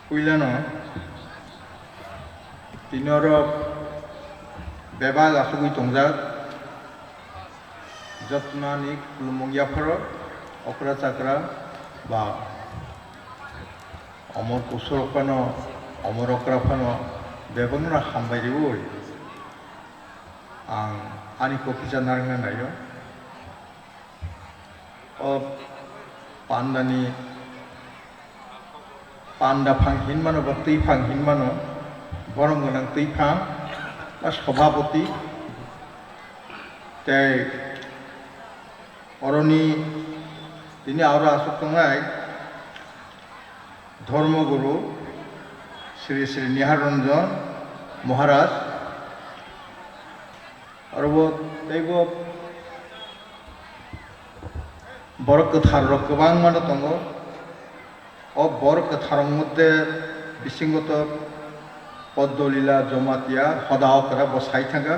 Kuilano tinoro beba asugui tongjak jotmani kulumongyaphoro okra chakra ba omor kusorokano omorokraphano bebangna hambairiui ang ani kokisa naranga nayo o pandani panda phang hinmano ba tui phang hinmano borong gonang tui phang ba sabhapati tei oroni tini aro asuk tongnai ধর্মগুরু শ্রী শ্রী নিহারঞ্জন মহারাজ আরব তৈব বড় কথার গোবাং মানে দङ ও বড় কথার মধ্যে বিসিঙ্গত পদ্মলীলা জমাতিয়া হদাহকরা বসাই থাকা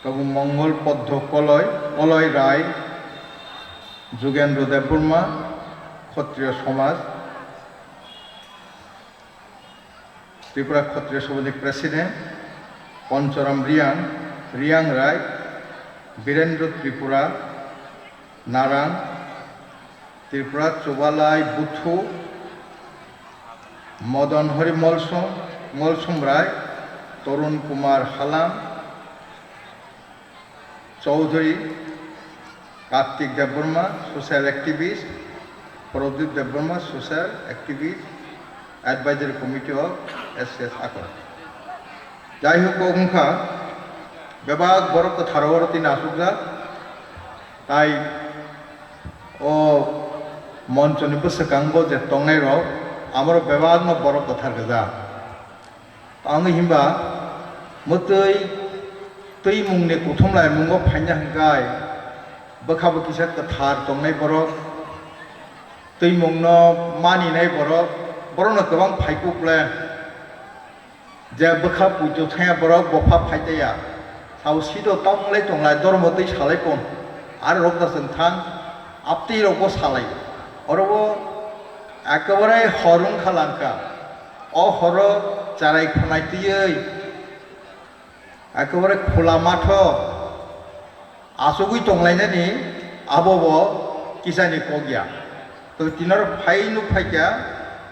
তবু মঙ্গল পদ্ম কলয় রায় যোগেন্দ্র দেববর্মা ক্ষত্রিয় সমাজ ত্রিপুরা ক্ষত্রিয় সমিতির president Pancharam Reang Rai Birendra Tripura Narayan Tripura Chobalai Buthu Madan Hari Molsum Rai Tarun Kumar Halam Chowdhury Kartik Debbarma social activist Pradip Debbarma social activist advisory committee of এস আকর যাই হোক অংখা বেবাক বড় থারবরতী নাসুকজা তাই ও মঞ্চনি বসকাঙ্গ যে টংনাই রক আমার বেবাক বড় কথার গজা আং হিমবা মতৈ তৈ মুংনে কুথমলাই মুঙ্গ ফাইনা হাঙ্কাই बखाबो किसा कथार तंनाय बरक तै मुंनो मानिनाय बरक बरनो गोबां फाइकुक्ले जे बखा पुजो थाया बरक बफा फाइताया सावसिदो तंलाय धर्म तै सालाय कोन आरो रक्तासन थां आपति रको सालाय अरबो एकेबारे हरुं खालांका अ हर चाराय खनाय तियै एकेबारे खोला माथ आसुगुई टंलायनानि आबो किसानि कगिया तो तिनार फाइनु फाइका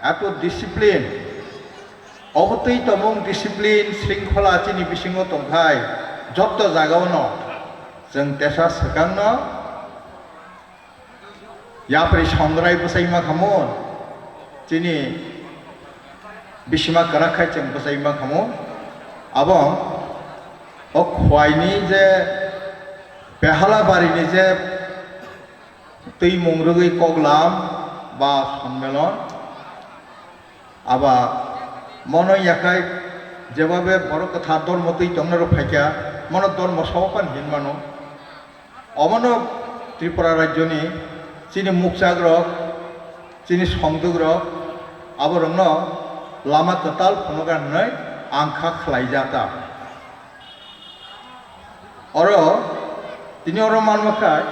एत डिसिप्लिन अबतै तमं डिसिप्लिन श्रृंखला चिनि बिसिङाव टंखाय जत्त जागावनो जों तेसा सकांनो याप्रि संग्राय बसाइमा खामोन चिनि बिसिमा कराखाय जों बसाइमा खामोन आबं अ खवाइनि जे बेहालाबारिनि जे तै मंग्रगै कगलाम बा सम्मेलन आबा मन याखाय जेबाबे बड़ कथा धर्म तै तंनार फाइका मन धर्म सौपान हिनमानो अमन त्रिपुरा राज्यनि चिनि मुखजाग्रक चिनि संदुग्रक आबरंग लामा कताल फनगानै आंखा खलायजाता अर তিনি ওর মানমাখায়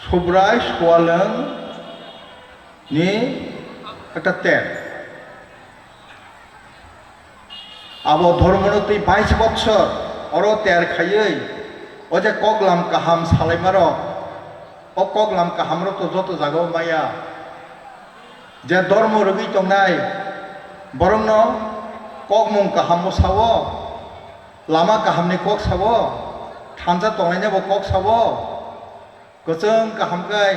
সব্রাই সোয়ালং নি একটা তেল আবো ধর্মনতি 22 বছর অর তের খাইयै ও যে কগলাম কাহাম সালাইমার ও কগলাম কাহামর তো যত জাগাও মায়া যে ধর্ম রগি টংনাই বরং কগমং কাহাম সাও লামা কাহামনি কক সাও थानजा तंनायनाबो कक साबो गोजों गाहामखाय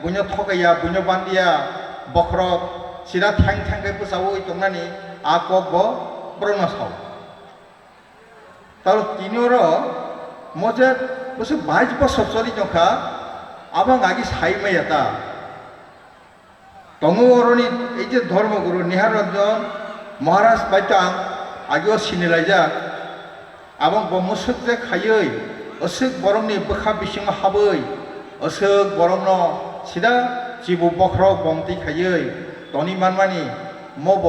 बुइनो थगाया बुइनो बान्दिया बख्रक सिदा थांखाय बोसावो तंनानि आ ककबो ब्रनो साव तार तिनिर मजे बस 22 बছর चली जखा आबां आगि साइमायाता तंगो अरनि এই যে ধর্মগুরু নিহারঞ্জন মহারাজ বাইতাं आगियाव सिनिलायजा आबां बमसुक जे खायै असुक बरंनि बखा बिसिङ हाबै असुक बरंनो सिदा जिबु बख्रक बमति खायै तनि मानमानि मब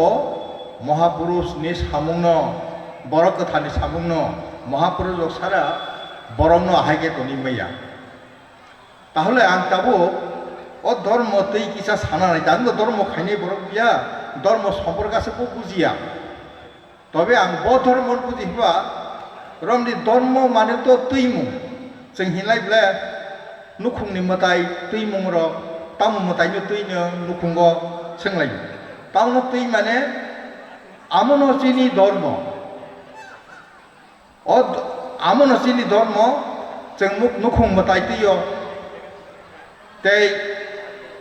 महापुरुषनि सामुंनो बर कथानि सामुंनो মহাপুরুষ সারা বরং আহাইকে তনি মাইয়া তাহলে আং তাবো ও ধর্ম তৈ কিসা সানা নাই তান ধর্ম খাইনি বরং বিয়া ধর্ম সম্পর্কে বুঝিয়া তবে আং ব ধর্ম বুঝিবা রমদি ধর্ম মানে তো তৈমু जों हिनलायब्ला नुखुंनि मताय तैमुं र तामु मतायनो तैनो नुखुंगो सोंलायो तामनो तै माने आमनो जिनि धर्म अ आमनो जिनि धर्म जों नुखुं मताय तैयो तै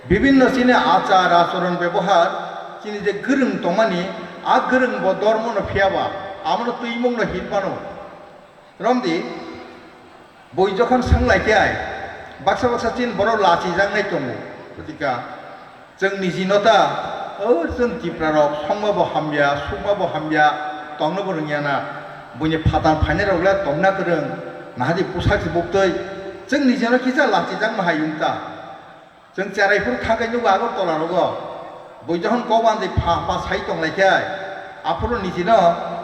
विभिन्न जिनि आचार आचरण व्यवहार जिनि जे गोरों दंमानि आ गोरों ब धर्म न फियाबा आमनो तैमुं न हिनबानो रमदि बय जखन सोंलायखाय बाक्सा बाक्सा चिन बर' लाचिजांनाय दङ गतिका जोंनि जिनता जों तिप्रारक संबाबो हामया सुबाबो हामया तंनोबो रोङियाना बयनि फादान फाइनारावला तंना गोरों नाहादि पोसाक बक्तै जोंनि जिनो किजा लाचिजां माहायुंता जों चारायफोर थांगायनो आगर तलारग बय जखन गबान्दै फा फा साइ दंलायखाय आफोरो निजिनो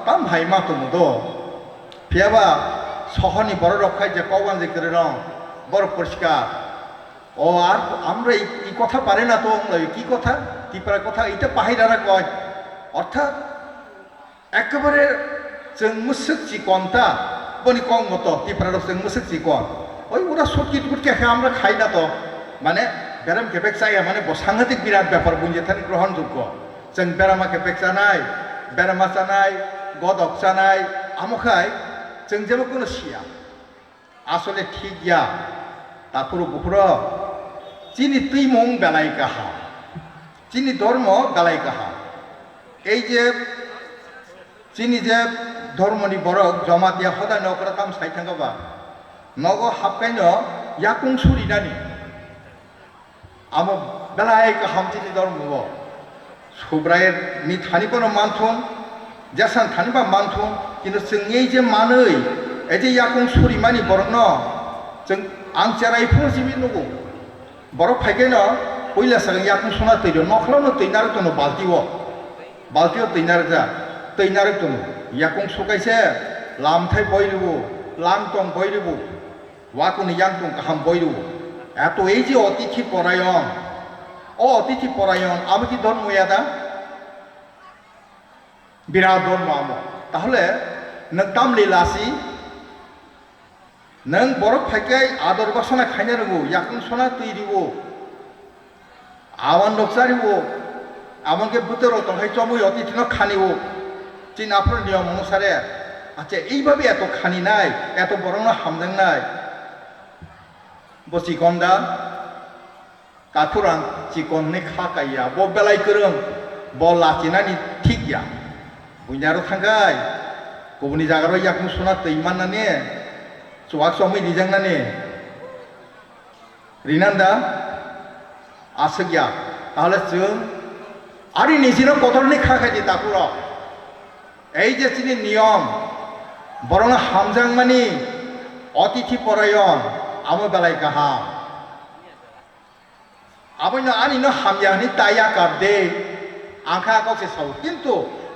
ताम भाइ मा दङदो फियाबा सहरनि बर' रखाय जे कौवान जे करे रं बर' परिष्कार ও আর আমরা এই কথা পারে না তো কি কথা টিপার কথা এটা পাহাইরারা কয় অর্থাৎ একেবারে जों মুসুক চিকনটা বনি কম মতো টিপার जों মুসুক চিকন ওই ওরা সটকি টুটকে আমরা খাই না তো মানে বেরাম কেপেক চাইয়া মানে সাংঘাতিক বিরাট ব্যাপার বুঝে থাকি গ্রহণযোগ্য जों বেরামা কেপেক জানাই বেরামা জানাই গদক জানাই আমখাই जों जेबो কোনো सिया আসলে ঠিক গিয়া তারপর বুকুর চিনি তৈমং বেলাই কাহা চিনি ধর্ম বেলাই কাহা এই যে চিনি যে ধর্মনি বরক জমা দিয়া সদায় নকরা তাম সাই থাঙ্গাবা নগ হাবকাইন ইয়াকুং সুরিনানি আম বেলাই কাহাম চিনি ধর্ম সব্রায়ের নি থানিপনো মানথুম जेसां थानिबा मानथुम किन्तु जोंनि जे मानै एजे याकुं सुरिमानि बरं न जों आं जेरायफोर जिबि नगौ बर' फाइगेनो पयला सागं याकुं सना तैरो नखलावनो तैनार दनो बाल्टियाव तैनार जा तैनार दनो याकुं सुकाइसे लामथाय बयरिबो लांटं बयरिबो वाकुनि यांटं गाहाम बयरिबो एत এই যে অতিথি পরায়ণ অতিথি পরায়ণ আমি কি ধর্ম ইয়াদা বিরাট ধর্ম আমো তাহলে नों तामलि लासि नों बर' फाइखाय आदर बासना खायनो रोंगौ याकुं सना तैरिबो आवान नकजारिबो আমাকে বুতরো তহাই চমুই অতিথিনো খানিবো চিন আপনার নিয়ম অনুসারে আচ্ছা এইভাবে এত খানি নাই এত বড় না হামদাং নাই বসি গন্ডা কাকুরাং চিকননি খাকাইয়া ব বেলাই করং ব লাচিনানি ঠিক গিয়া বুঝারো থাঙ্গাই गुबुननि जागाराव याकुं सना तैमाननाने चुवाक चमै दिजांनाने रिनान्दा आसो गैया ताहले जों आरो निजिनो कतरनि खाखायदि ताकुर এই যে চিনি নিয়ম বরং হামজাংমানি অতিথি পরায়ণ আমো বেলাই গাহাম আবৈনো আনিনো হামজাংনি তাইয়া কাবদে आंखा गावसे साव किन्तु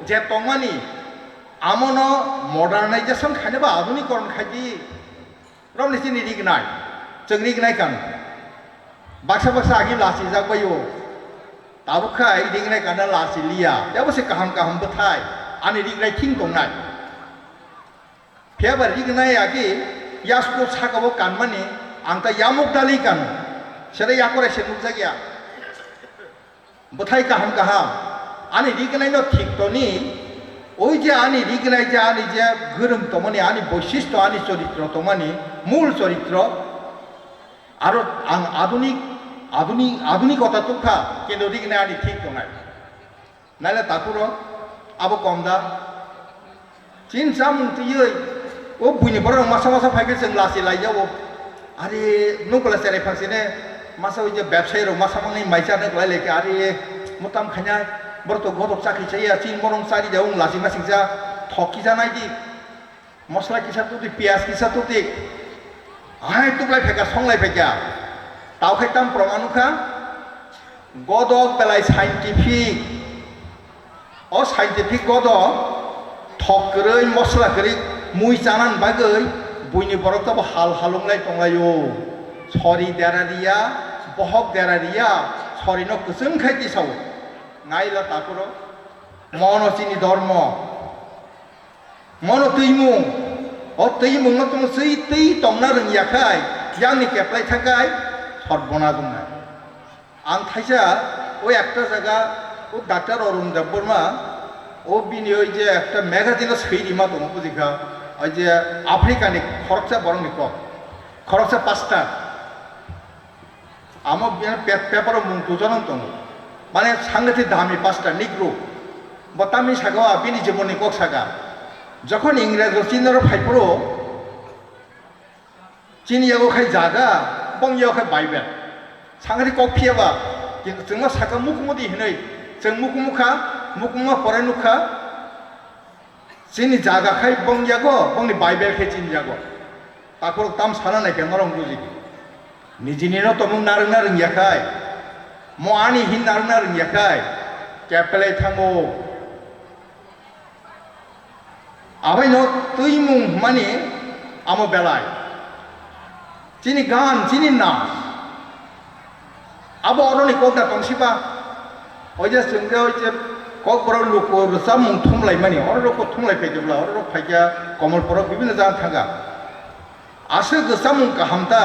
जे तंमानि आमनो मडार्नाइजेशन खायनोबा आधुनिकरण खायदि रमनि चिनि रिगनाय जों रिगनाय कान बाक्सा बाक्सा आगि लासि जागबायो ताबुखाय रिगनाय काना लासि लिया याबसे गाहाम गाहाम बथाय आनि रिगनाय थिं दंनाय फेबा रिगनाय आगि यासको सागाबो कानमानि आंता यामुक दालि कान सेरे याकरे सेनुक जागिया बथाय गाहाम गाहाम आनि रिगनाय न ठीक तनि ওই যে আনি রিগনাই যে আনি যে গরম তমানি আনি বৈশিষ্ট্য আনি চরিত্র তমানি মূল চরিত্র আরো আধুনিক আধুনিক আধুনিকতা তোখা কিন্তু রিগনাই আনি ঠিক নাই নাইলে তাকুর আবো কমদা চিন চাম তুই ও বুইনি বড় মাসা মাসা ফাইকে जों লাসি লাইয়াও আরে নকলা সেরে ফাসিনে মাসা ওই যে ব্যবসায়ীর মাসা মাংনি মাইজানে লাইলেকে আরে মোতাম খাইনা बरतो गदक चाखि चाहिए चिन बरं चारि देव लासि मासिंजा थकी जानाय दि मस्ला किसा तुति पियाज किसा तुति हाय तुलाय फेका संलाय फेका तावखाय ताम प्रमाणुखा गदक बेलाय साइन्टिफिक अ साइन्टिफिक गदक थक गरै मस्ला गरै মুই চানান বাগৈ বইনি বরক তো হাল হালুংলাই টংলাयो সরি দেরারিয়া বহক দেরারিয়া সরি ন কুসুম খাইতি সাও নাইলা তাকুরো মন চিনি ধর্ম মন তৈমুং ও তৈমুং ন তুমি সেই তৈ টংনা রংয়াখাই ইয়াংনি কেপলাই থাকাই সর্বনা দংনা आं थाइसा ওই একটা জায়গা ও ডাক্তার অরুণ দেববর্মা ও বিনি ওই যে একটা ম্যাগাজিনও সেইরিমা দङ বুঝিখা ওই যে আফ্রিকানি খরচা বরং নিক খরচা পাঁচটা আমার পেপারও মুং দুজনন দङ মানে সাংঘাতিক দামি পাঁচটা নিগ্রো বতামি সাগাওয়া বিনি জীবনী কক সাগা যখন ইংরেজ চীনের ফাইপুরো চিনিয়াগো খাই জাগা বংয়াও খাই বাইবেল 상하리 꼭 피해봐. 정말 사과 무구무디 해너이. 정 무구무카 무구마 보라누카. 진이 자가카이 뻥야고 뻥니 바이벨 해진야고. 딱으로 땀 사나네 개너랑 부지. 니진이노 또묵 나릉나릉 야카이. 뭐 아니 흰 나릉나릉 야카이. 깨플레 탕고. 아바이 너 뜨이뭉 마니 아무 벨라이. 진이 간 진이 나. আবো অরনি কোকটা টংসিবা ওই যে সঙ্গে ওই যে কক বড় লোক রসা মুং থুমলাই মানে অররক থুমলাই ফাইজোবলা অররক ফাইজা কমল পর বিভিন্ন জান থাকা আসে গসা মুং কাহামতা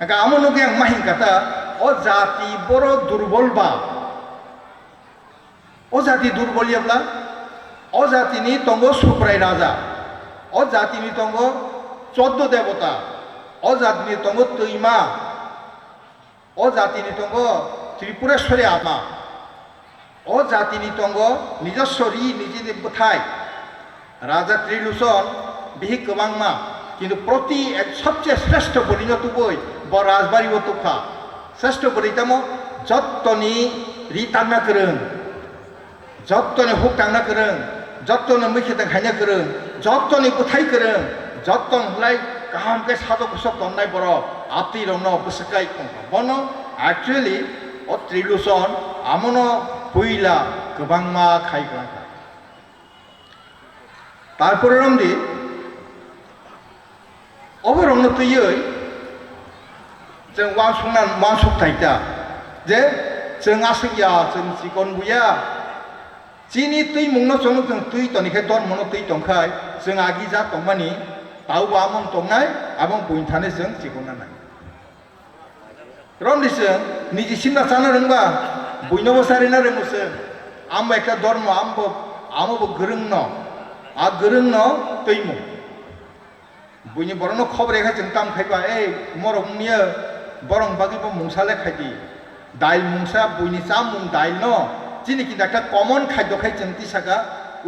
একা আমনকে আং মাহিং কাতা ও জাতি বড় দুর্বল বা ও জাতি দুর্বল ইয়াবলা ও জাতিনি তঙ্গ সুপ্রাই রাজা ও জাতিনি তঙ্গ 14 দেবতা ও জাতিনি তঙ্গ তৈমা ও জাতিনি তঙ্গ ত্রিপুরেশ্বরী আমা ও জাতিনি তঙ্গ নিজস্বরী নিজে বোথাই রাজা ত্রিলোচন বিহি গোবাংমা কিন্তু প্রতি এক সবচেয়ে শ্রেষ্ঠ পরিণত বই ব রাজবাড়ি ও তুখা শ্রেষ্ঠ পরিতাম যত্তনি রিতান্না করং যত্তনি হুক টাंना করং যত্তনি मैखे हायना করং যত্তনি বোথাই করং যত্তন হলাই কাহামকে সাধক সব তন্নাই বড় আপনি রং বসকাই বন एक्चुअली ও ত্রিলোচন আমন পইলা গোবাংমা খাইগ্রা তারপরে রমদি অবরং তৈয়ই जों वासुंनान वासुक थाइता जे जों आसैया जों जिगन बुया जिनि तै मुंनो जों तै तनिखाय दन मनो तै तंखाय जों आगि जा तंमानि ताउ बामन तंनाय आबं बुइन थाने जों जिगन नाय रमदिसों निजि सिन्ना जानो रोंबा बयनोबो सारिना रोंगोसो आंबो एकटा धर्म आमबो गोरों न आ गोरों न तैमु बयनि बरनो खबर एखा जों ताम खायबा ए मरमनियो बरं बागिबो मुंसाले खायदि दाइल मुंसा बयनि जामुं दाइल न जिनिखि एकटा कमन खाद्य खाय जों तिसागा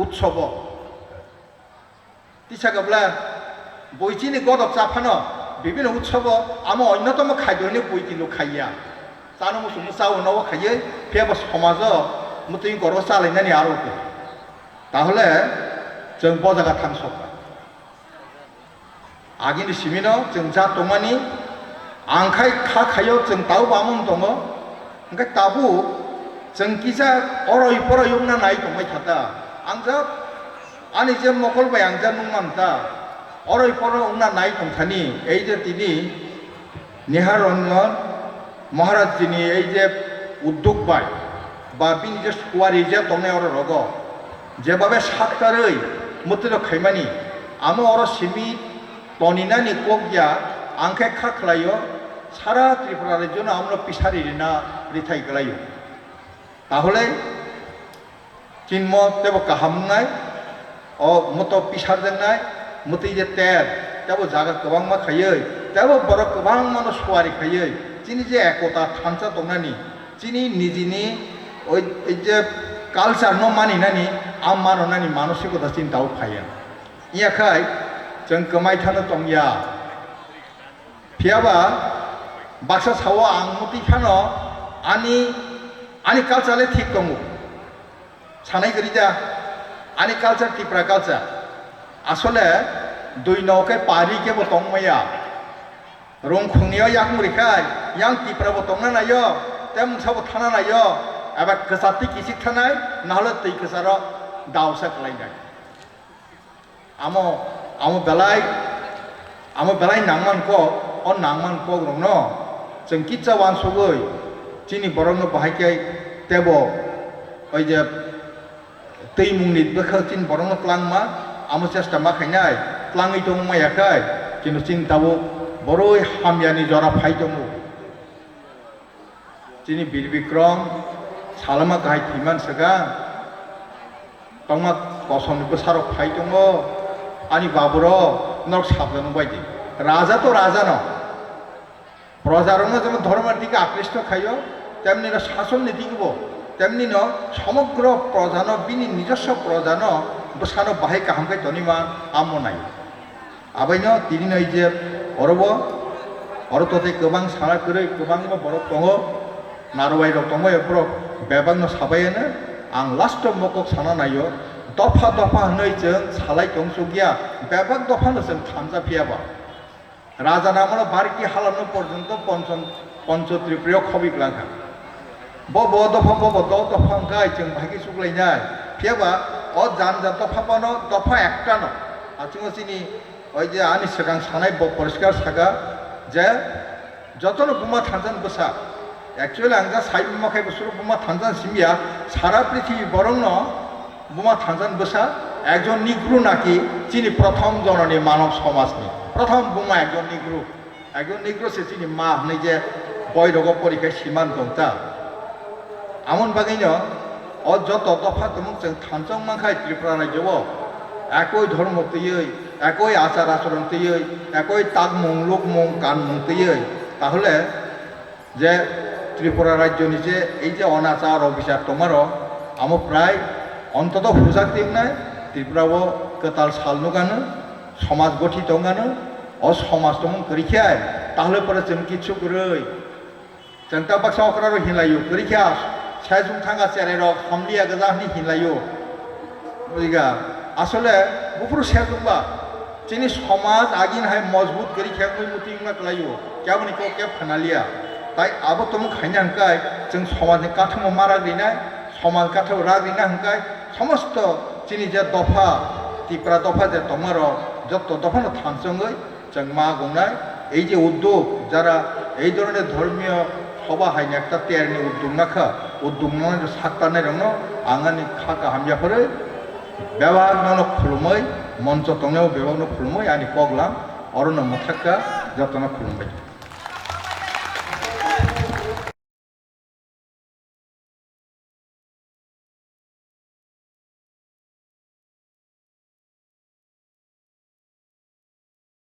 उत्सव तिसागाब्ला बयजिनि गदब जाफानो বিভিন্ন উৎসব আমার অন্যতম খাদ্য হলে বই কিন্তু খাইয়া জানো মুসুম চাউনাও খাইয়ে ফেব সমাজ মতই গর্ব চালাইনানি আরো তাহলে जों বজাগা থাংসব आगिनि सिमिनो जों जा दंमानि आंखाय खा खायो जों दाउ बामन दङ ओंखाय दाबो जों किजा अरय परय उंना नाय दंबाय थादा आं जा आनि जे मकलबाय आं जा नुमानता अरय परय उंना नाय दंथानि এই যে তিনি নেহারঞ্জন মহারাজ যিনি এই যে উদ্যোগ পায় বা বিনি যে সুয়ারি যে দংনাय অর রগ যেভাবে সাতটারই মতিল খাইমানি আমো অর সিমি তনিনানি কোকয়া आंखे खाख्लायो सारा त्रिपुरा राज्योनो आमनो पिसारि रिना रिथाय गलायो ताहले चिन्म तेबो काहामनाय ओ मतो पिसार जंनाय मति जे तेर तेबो जागा गोबां मा खायो तेबो बर गोबां मानो सवारि खायो जिनि जे एकता थानसा दंनानि जिनि निजिनि ओइ जे कालचार न मानिनानि आम माननानि मानसिकता चिन्ताव फायो इयाखाय जों गोमाय थानो दंया फियाबा बाक्सा सावा आं मति फानो आनि कालचारले ठीक दङ सानाय गरिजा आनि कालचार त्रिपुरा कालचार आसले दुई नौके पारि केबो दंमाया रंखुंनिया याक मुरिखाय यां त्रिपुराबो दंना नायो तेम साबो थाना नायो एबा गोसाति किसिक थानाय नाहले तै गोसार दावसा खालायनाय आमो amo belai nangman ko on nangman ko rong no जों किच्चा वान सगै चिनि बरंनो बाहायकै तेबो ओइ जे तै मुंनि बेखौ चिन बरंनो क्लांमा आमो चेष्टा मा खायनाय क्लाङै दं मायाखै किन्तु चिन दाबो बरoi हामयानि जरा फाइ दङ चिनि बीर विक्रम सालामा गाहाय थैमान सगा तंमा कसमनिबो सारो फाइ दङ आनि बाबुरो नर साबजानो बायदि राजा तो राजा न प्रजारनो যেমন ধর্মের দিকে আকৃষ্ট খাইও তেমনি শাসন নীতিব তেমনি সমগ্র প্রজান বিনি নিজস্ব প্রজান বসানো বাহাই কাহামকাই তনিমা আমো নাই আবাইন তিনি নই যে অরব অরততে গোबां সারা করে गोबां বরফ দङ नारवाय रक दङ एफ्रो बेबांनो साबायानो आं लास्ट मकक साना नायो दफा दफा होनै जों सालाय दंसगिया बेबां दफानो जों थामजाफियाबा राजा नामनो बारकी हालामनो पर्यन्त पंच त्रिपुरायाव खबिग्लांखा बब दफा गाय जों भागी सुग्लायनाय फियाबा अ जानजा दफाबानो दफा एकटानो आथिङाव चिनि ओइ जे आनि सिगां सानाय परिष्कार सागा जे जतनो बुमा थांजान बसा एक्चुअली आं जा साइ बुमाखाय बसुर बुमा थांजान सिमिया सारा पृथ्वी बरंनो बुमा थांजान बसा एकजन निग्रु नाकि चिनि प्रथम जननी मानव समाजनि प्रथम बुमा एकजन निग्रु से चिनि मा हनै जे बयरग परिखाय सिमान दंता आमन बागैनो अ जत दफा तमुक जों थांजां माखाय त्रिपुरा राज्योआव একই ধর্ম তৈয়ই একই আচার আচরণ তৈয়ই একই তাগমুং লোকমুং গানমুং তৈয়ই তাহলে যে ত্রিপুরা রাজ্য নিচে এই যে অনাচার অবিচার তোমারও আমি প্রায় অন্তত হুজাক দিক নাই ত্রিপুরাও কেতাল সালনো গানো সমাজ গঠিত গানো অসমাজ তমন করিখায় তাহলে পরে जों কিছু করি जों दा बाक्सा अक्रारो हिनलायो करिखा सायजुं थांगा चेरेर हमलिया गजाहनि हिनलायो बुझिगा আসলে বুপুর শেরদুবা চিনি সমাজ আগিন হাই মজবুত করি খেয়াই মুতি লাইও কেমন কে ফানালিয়া তাই আবো তুমি খাইনা হাঙ্কাই जों সমাজের কাঠামো মারা গিনায় সমাজ কাঠামো রাগিনা হাঙ্কাই সমস্ত চিনি যে দফা ত্রিপুরা দফা যে তোমার যত দফানো থানসঙ্গই जों মা গনায় এই যে উদ্যোগ যারা এই ধরনের ধর্মীয় সভা হাইনি একটা তেয়ারনি উদ্যোগ নাখা উদ্যোগ মানে সাতটানের আঙানি খাকা হামিয়াফোরে बेबागनो खुलुमै मंच तंगायाव बेबागनो खुलुमै आनि कगलाम अरनो मथाक्का जतनो खुलुमबाय।